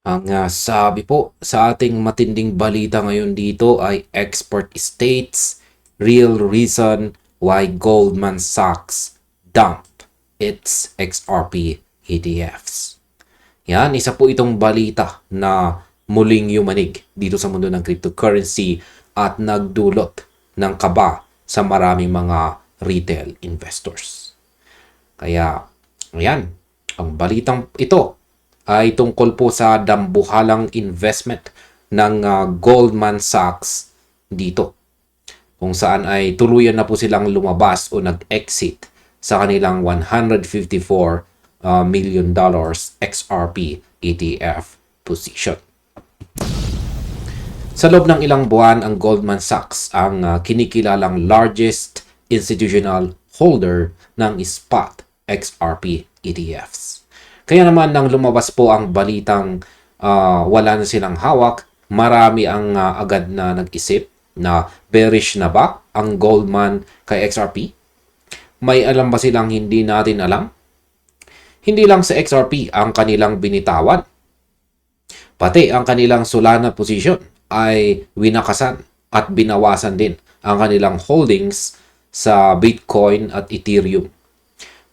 Ang sabi po sa ating matinding balita ngayon dito ay expert states real reason why Goldman Sachs dumped its XRP ETFs. Yan, isa po itong balita na muling yumanig dito sa mundo ng cryptocurrency at nagdulot ng kaba sa maraming mga retail investors. Kaya, ayan, ang balitang ito ay tungkol po sa dambuhalang investment ng Goldman Sachs dito. Kung saan ay tuluyan na po silang lumabas o nag-exit sa kanilang $154 million XRP ETF position. Sa loob ng ilang buwan, ang Goldman Sachs ang kinikilalang largest institutional holder ng spot XRP ETFs. Kaya naman nang lumabas po ang balitang wala na silang hawak, marami ang agad na nag-isip na bearish na ba ang Goldman kay XRP? May alam ba silang hindi natin alam? Hindi lang sa XRP ang kanilang binitawan. Pati ang kanilang Solana position ay winakasan at binawasan din ang kanilang holdings sa Bitcoin at Ethereum.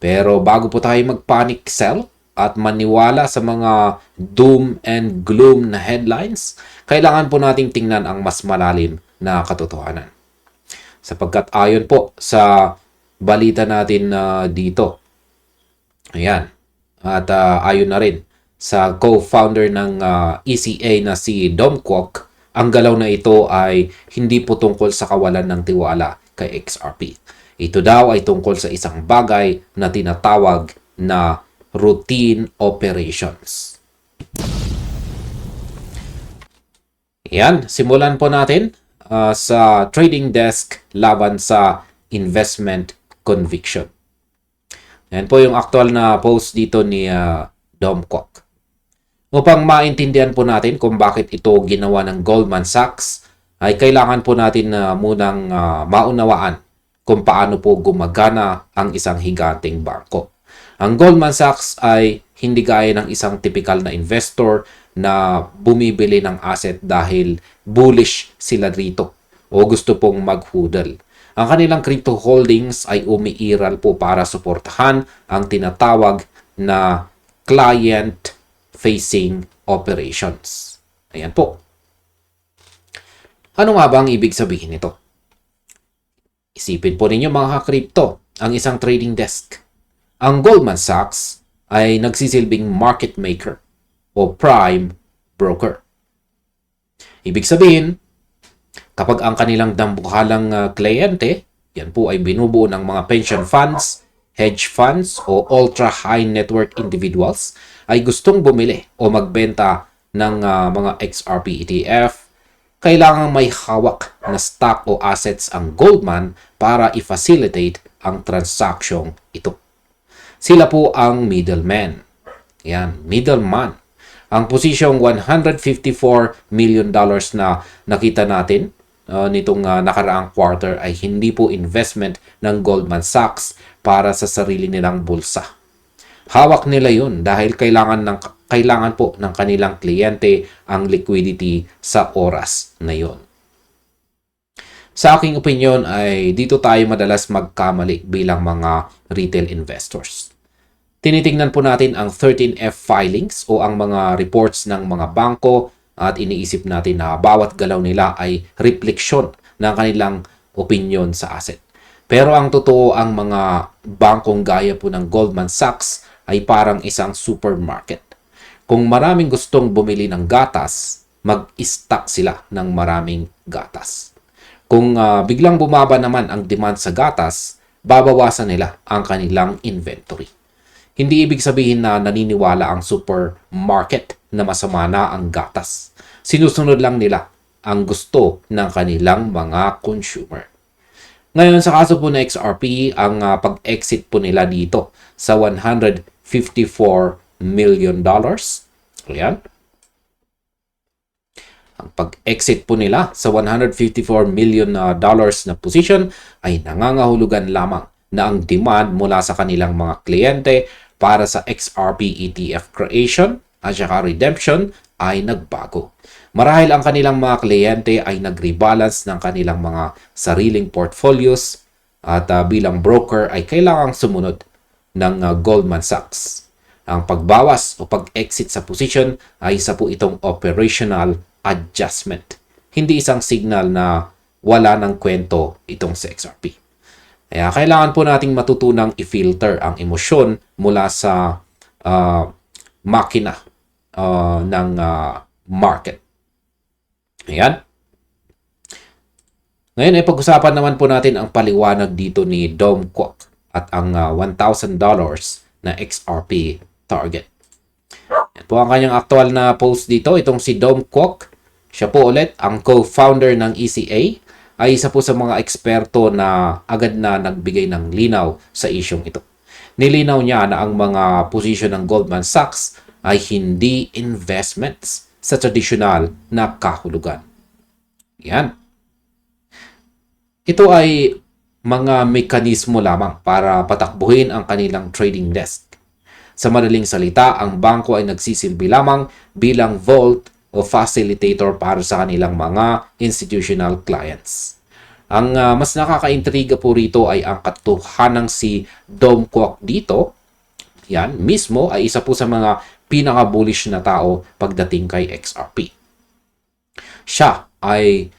Pero bago po tayo mag-panic sell at maniwala sa mga doom and gloom na headlines, kailangan po nating tingnan ang mas malalim na katotohanan. Sapagkat ayon po sa balita natin dito, ayan, at ayon na rin sa co-founder ng ECA na si Dom Kwok, ang galaw na ito ay hindi po tungkol sa kawalan ng tiwala kay XRP. Ito daw ay tungkol sa isang bagay na tinatawag na routine operations. Yan, simulan po natin sa trading desk laban sa investment conviction. Yan po yung actual na post dito ni Dom Kwok. Upang maintindihan po natin kung bakit ito ginawa ng Goldman Sachs, ay kailangan po natin munang maunawaan kung paano po gumagana ang isang higanteng bangko. Ang Goldman Sachs ay hindi gaya ng isang typical na investor na bumibili ng asset dahil bullish sila rito o gusto pong mag-hodl. Ang kanilang crypto holdings ay umiiral po para suportahan ang tinatawag na client-facing operations. Ayan po. Ano nga ba ang ibig sabihin nito? Isipin po ninyo mga ka-crypto, ang isang trading desk. Ang Goldman Sachs ay nagsisilbing market maker o prime broker. Ibig sabihin, kapag ang kanilang dambuhalang kliyente, yan po ay binubuo ng mga pension funds, hedge funds o ultra-high network individuals, ay gustong bumili o magbenta ng mga XRP ETF, kailangang may hawak na stock o assets ang Goldman para i-facilitate ang transaksyong ito. Sila po ang middleman. Yan, middleman. Ang posisyong $154 million na nakita natin nitong nakaraang quarter ay hindi po investment ng Goldman Sachs para sa sarili nilang bulsa. Hawak nila yun dahil kailangan po ng kanilang kliyente ang liquidity sa oras na yon. Sa aking opinion ay dito tayo madalas magkamali bilang mga retail investors. Tinitingnan po natin ang 13F filings o ang mga reports ng mga bangko at iniisip natin na bawat galaw nila ay refleksyon ng kanilang opinion sa asset. Pero ang totoo, ang mga bangkong gaya po ng Goldman Sachs ay parang isang supermarket. Kung maraming gustong bumili ng gatas, mag-stock sila ng maraming gatas. Kung biglang bumaba naman ang demand sa gatas, babawasan nila ang kanilang inventory. Hindi ibig sabihin na naniniwala ang supermarket na masama na ang gatas. Sinusunod lang nila ang gusto ng kanilang mga consumer. Ngayon sa kaso po na XRP, ang pag-exit po nila dito sa $154 million. Ayan. Ang pag-exit po nila sa $154 million na position ay nangangahulugan lamang na ang demand mula sa kanilang mga kliyente para sa XRP ETF creation at saka redemption ay nagbago. Marahil ang kanilang mga kliyente ay nag-rebalance ng kanilang mga sariling portfolios at bilang broker ay kailangang sumunod ng Goldman Sachs. Ang pagbawas o pag-exit sa position ay isa po itong operational adjustment. Hindi isang signal na wala ng kwento itong sa XRP. Kaya kailangan po nating matutunang i-filter ang emosyon mula sa makina ng market. Ayan. Ngayon ay pag-usapan naman po natin ang paliwanag dito ni Dom Kwok at ang $1,000 na XRP target. Yan po ang kanyang aktual na post dito. Itong si Dom Kwok, siya po ulit ang co-founder ng ECA, ay isa po sa mga eksperto na agad na nagbigay ng linaw sa isyong ito. Nilinaw niya na ang mga posisyon ng Goldman Sachs ay hindi investments sa tradisyonal na kahulugan. Yan. Ito ay mga mekanismo lamang para patakbuhin ang kanilang trading desk. Sa madaling salita, ang bangko ay nagsisilbi lamang bilang vault o facilitator para sa kanilang mga institutional clients. Ang mas nakakaintriga po rito ay ang katotohanang si Dom Kwok dito. Yan, mismo ay isa po sa mga pinaka-bullish na tao pagdating kay XRP. Siya ay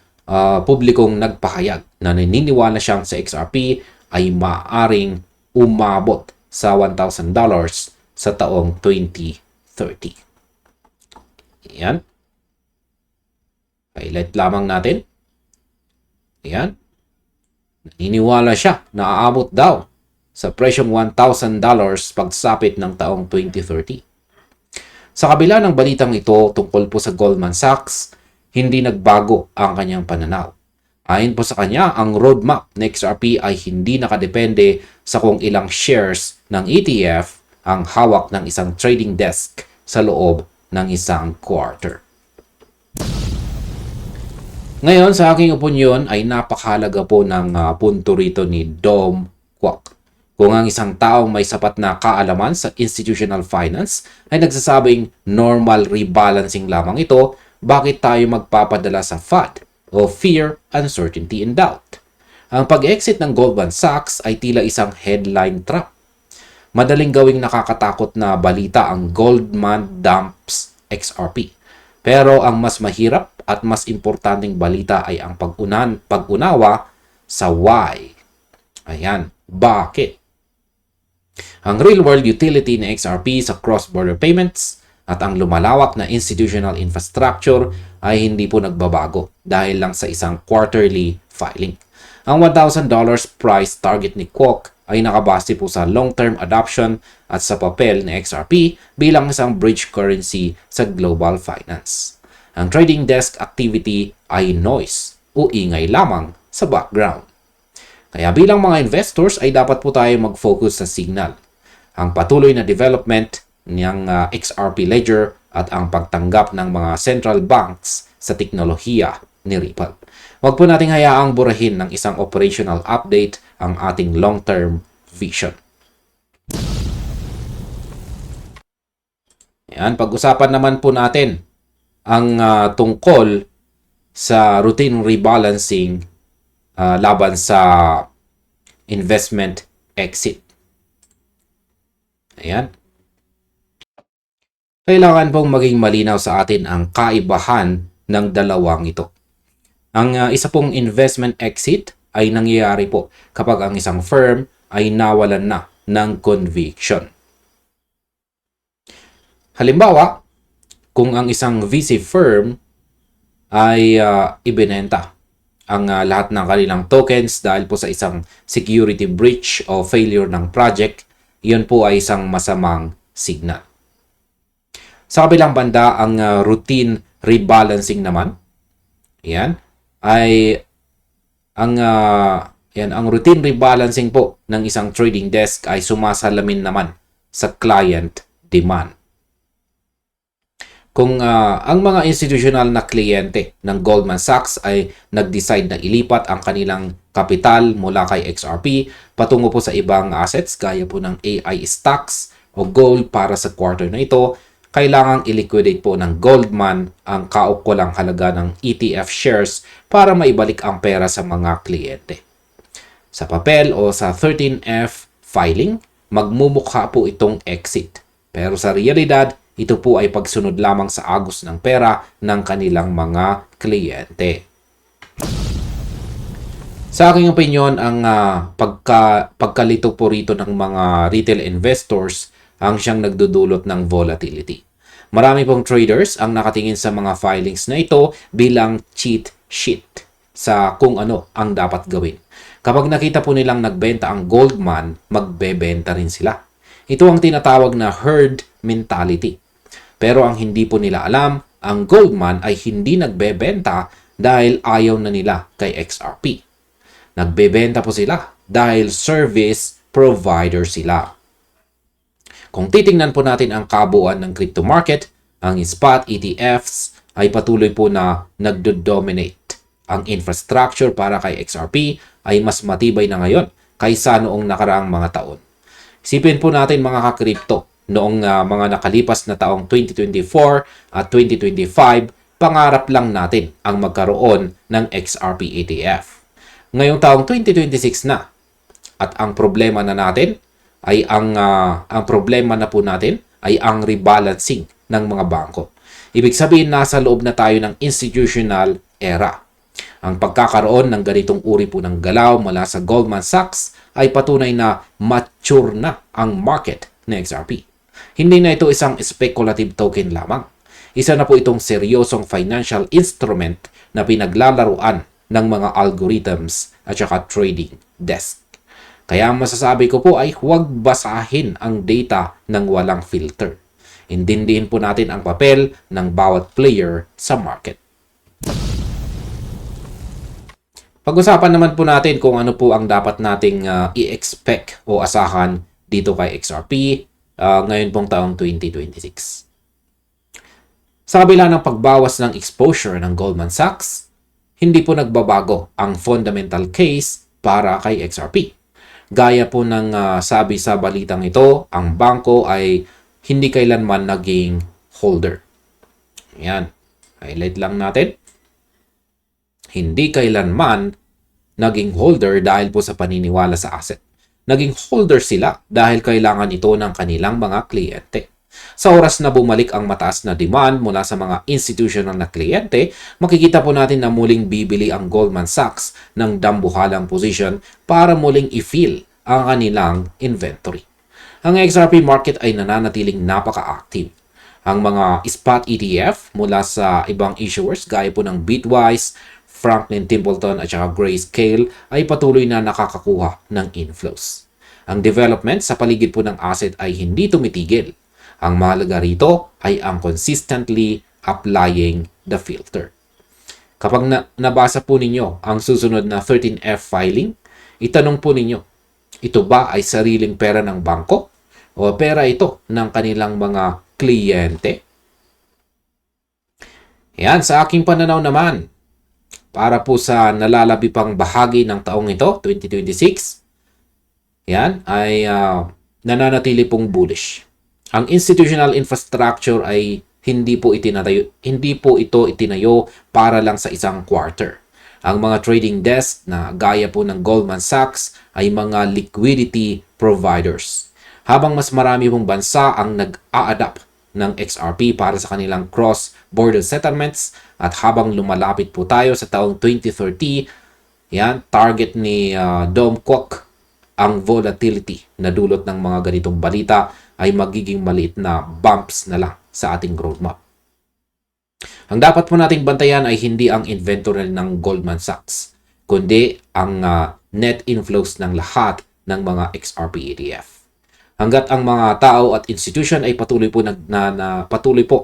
publikong nagpahayag na naniniwala siyang sa XRP ay maaring umabot sa $1,000 sa taong 2030. Ayan. Highlight lamang natin. Ayan. Naniniwala siya na aabot daw sa presyong $1,000 pagsapit ng taong 2030. Sa kabila ng balitang ito tungkol po sa Goldman Sachs, hindi nagbago ang kanyang pananaw. Ayon po sa kanya, ang roadmap ng XRP ay hindi nakadepende sa kung ilang shares ng ETF ang hawak ng isang trading desk sa loob ng isang quarter. Ngayon, sa aking opinyon ay napakahalaga po ng punto rito ni Dom Kwok. Kung ang isang taong may sapat na kaalaman sa institutional finance ay nagsasabing normal rebalancing lamang ito, bakit tayo magpapadala sa FUD o Fear, Uncertainty, and Doubt? Ang pag-exit ng Goldman Sachs ay tila isang headline trap. Madaling gawing nakakatakot na balita ang Goldman dumps XRP. Pero ang mas mahirap at mas importanteng balita ay ang pag-unawa sa why. Ayan, bakit? Ang real-world utility ng XRP sa cross-border payments at ang lumalawak na institutional infrastructure ay hindi po nagbabago dahil lang sa isang quarterly filing. Ang $1,000 price target ni Kwok ay nakabase po sa long-term adoption at sa papel ng XRP bilang isang bridge currency sa global finance. Ang trading desk activity ay noise o ingay lamang sa background. Kaya bilang mga investors ay dapat po tayo mag-focus sa signal. Ang patuloy na development ng XRP Ledger at ang pagtanggap ng mga central banks sa teknolohiya ni Ripple. Huwag po nating hayaang burahin ng isang operational update ang ating long-term vision. Yan, pag-usapan naman po natin ang tungkol sa routine rebalancing laban sa investment exit. Ayan. Kailangan pong maging malinaw sa atin ang kaibahan ng dalawang ito. Ang isa pong investment exit ay nangyayari po kapag ang isang firm ay nawalan na ng conviction. Halimbawa, kung ang isang VC firm ay ibinenta ang lahat ng kanilang tokens dahil po sa isang security breach o failure ng project, iyon po ay isang masamang signal. Sa kabilang banda, ang routine rebalancing naman, yan, ay ang routine rebalancing po ng isang trading desk ay sumasalamin naman sa client demand. Kung ang mga institutional na kliyente ng Goldman Sachs ay nag-decide na ilipat ang kanilang kapital mula kay XRP patungo po sa ibang assets gaya po ng AI stocks o gold para sa quarter na ito, kailangang i-liquidate po ng Goldman ang kaukulang halaga ng ETF shares para maibalik ang pera sa mga kliyente. Sa papel o sa 13F filing, magmumukha po itong exit. Pero sa realidad, ito po ay pagsunod lamang sa agos ng pera ng kanilang mga kliyente. Sa aking opinion, ang pagkalito po rito ng mga retail investors ang siyang nagdudulot ng volatility. Marami pong traders ang nakatingin sa mga filings na ito bilang cheat sheet sa kung ano ang dapat gawin. Kapag nakita po nilang nagbenta ang Goldman, magbebenta rin sila. Ito ang tinatawag na herd mentality. Pero ang hindi po nila alam, ang Goldman ay hindi nagbebenta dahil ayaw na nila kay XRP. Nagbebenta po sila dahil service provider sila. Kung titingnan po natin ang kabuuan ng crypto market, ang spot ETFs ay patuloy po na nagdo-dominate. Ang infrastructure para kay XRP ay mas matibay na ngayon kaysa noong nakaraang mga taon. Isipin po natin mga ka-crypto, noong mga nakalipas na taong 2024 at 2025, pangarap lang natin ang magkaroon ng XRP ETF. Ngayong taong 2026 na, at ang problema na natin ay ang problema na po natin ay ang rebalancing ng mga bangko. Ibig sabihin, nasa loob na tayo ng institutional era. Ang pagkakaroon ng ganitong uri po ng galaw mula sa Goldman Sachs ay patunay na mature na ang market ng XRP. Hindi na ito isang speculative token lamang. Isa na po itong seryosong financial instrument na pinaglalaruan ng mga algorithms at saka trading desk. Kaya ang masasabi ko po ay huwag basahin ang data ng walang filter. Intindihin po natin ang papel ng bawat player sa market. Pag-usapan naman po natin kung ano po ang dapat nating i-expect o asahan dito kay XRP ngayon pong taong 2026. Sa kabila ng pagbawas ng exposure ng Goldman Sachs, hindi po nagbabago ang fundamental case para kay XRP. Gaya po ng sabi sa balitang ito, ang bangko ay hindi kailanman naging holder. Ayan. Highlight lang natin. Hindi kailanman naging holder dahil po sa paniniwala sa asset. Naging holder sila dahil kailangan ito ng kanilang mga kliyente. Sa oras na bumalik ang mataas na demand mula sa mga institutional na kliyente, makikita po natin na muling bibili ang Goldman Sachs ng dambuhalang position para muling i-fill ang kanilang inventory. Ang XRP market ay nananatiling napaka-active. Ang mga spot ETF mula sa ibang issuers gaya po ng Bitwise, Franklin Templeton at saka Grayscale ay patuloy na nakakakuha ng inflows. Ang development sa paligid po ng asset ay hindi tumitigil. Ang mahalaga rito ay ang consistently applying the filter. Kapag nabasa po ninyo ang susunod na 13F filing, itanong po ninyo, ito ba ay sariling pera ng bangko o pera ito ng kanilang mga kliyente? Yan, sa aking pananaw naman, para po sa nalalabi pang bahagi ng taong ito, 2026, yan ay nananatili pong bullish. Ang institutional infrastructure ay hindi po ito itinayo para lang sa isang quarter. Ang mga trading desk na gaya po ng Goldman Sachs ay mga liquidity providers. Habang mas marami pong bansa ang nag-a-adapt ng XRP para sa kanilang cross-border settlements at habang lumalapit po tayo sa taong 2030, yan, target ni Dom Kwok ang volatility na dulot ng mga ganitong balita ay magiging maliit na bumps na lang sa ating roadmap. Ang dapat po nating bantayan ay hindi ang inventory ng Goldman Sachs, kundi ang net inflows ng lahat ng mga XRP ETF. Hanggat ang mga tao at institution ay patuloy po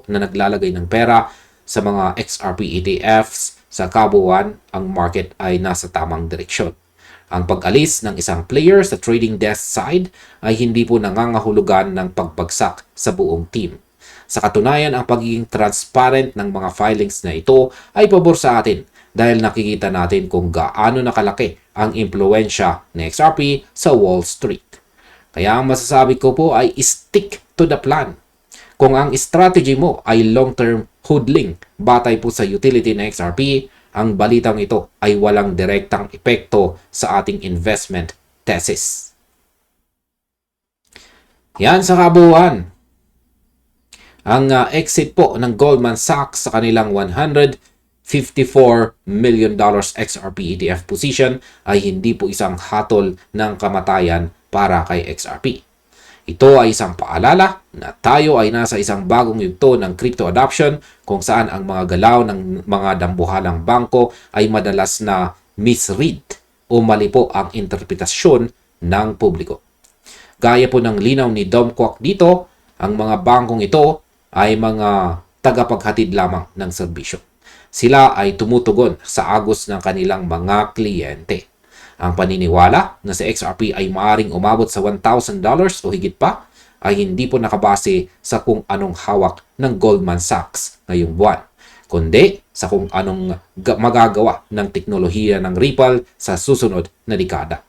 na naglalagay ng pera sa mga XRP ETFs, sa kabuuan, ang market ay nasa tamang direksyon. Ang pag-alis ng isang player sa trading desk side ay hindi po nangangahulugan ng pagbagsak sa buong team. Sa katunayan, ang pagiging transparent ng mga filings na ito ay pabor sa atin dahil nakikita natin kung gaano nakalaki ang impluensya ng XRP sa Wall Street. Kaya ang masasabi ko po ay stick to the plan. Kung ang strategy mo ay long-term holding batay po sa utility ng XRP, ang balitang ito ay walang direktang epekto sa ating investment thesis. Yan sa kabuuan. Ang exit po ng Goldman Sachs sa kanilang $154 million XRP ETF position ay hindi po isang hatol ng kamatayan para kay XRP. Ito ay isang paalala na tayo ay nasa isang bagong yugto ng crypto adoption kung saan ang mga galaw ng mga dambuhalang bangko ay madalas na misread o mali po ang interpretasyon ng publiko. Gaya po ng linaw ni Dom Kwok dito, ang mga bangkong ito ay mga tagapaghatid lamang ng serbisyo. Sila ay tumutugon sa agos ng kanilang mga kliyente. Ang paniniwala na si XRP ay maaring umabot sa $1,000 o higit pa ay hindi po nakabase sa kung anong hawak ng Goldman Sachs ngayong buwan, kundi sa kung anong magagawa ng teknolohiya ng Ripple sa susunod na dekada.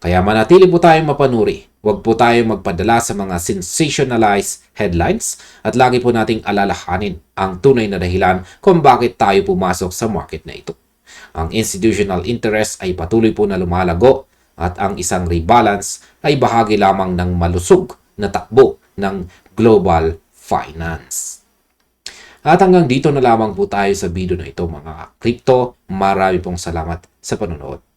Kaya manatili po tayong mapanuri. Huwag po tayong magpadala sa mga sensationalized headlines at lagi po nating alalahanin ang tunay na dahilan kung bakit tayo pumasok sa market na ito. Ang institutional interest ay patuloy po na lumalago at ang isang rebalance ay bahagi lamang ng malusog na takbo ng global finance. At hanggang dito na lamang po tayo sa video na ito mga crypto. Marami pong salamat sa panonood.